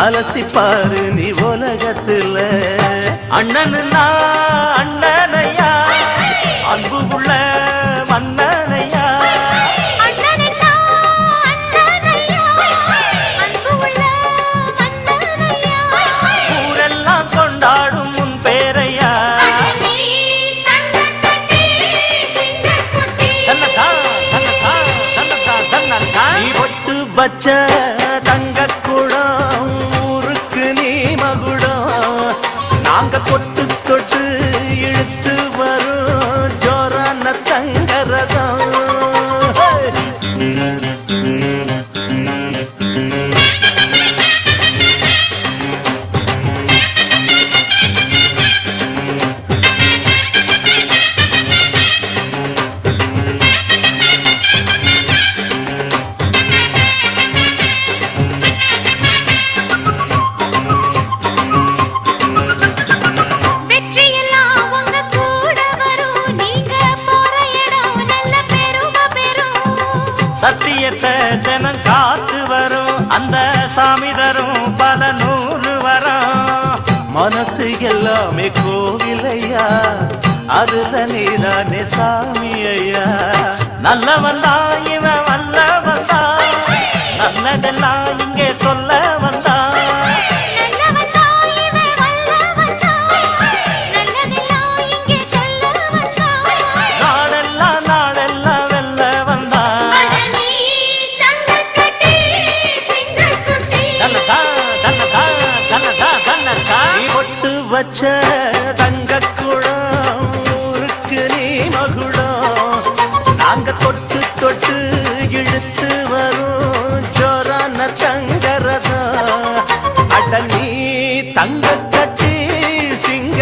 அலசிப்பாரு நீ உலகத்துல அண்ணனுன்னா அண்ணனையா அன்பு உள்ள மன்னனையா ஊரெல்லாம் கொண்டாடும் உன் பேரையா நீ ஒட்டு பச்ச தங்க குடம் ஊருக்கு நீ மகுடம் நாங்க கொட்டு தொட்டு இழுத்து வரும் ஜோரான தங்கரதம் சத்தியத்தை தினம் காத்து வரும் அந்த சாமி தரும் பல நூறு வரும் மனசு எல்லாமே கோவிலையா அதுல நீதானே சாமி ஐயா நல்லவன் தான் இவன் வல்லவன் தான் நல்லதெல்லாம் இங்கே சொல்ல வந்தான் வச்ச தங்க குடம் ஊருக்கு நீ மகுடம் நாங்க தொட்டு தொட்டு இழுத்து வரும் ஜோரான தங்கரதம் அட நீ தங்க கட்டி சிங்க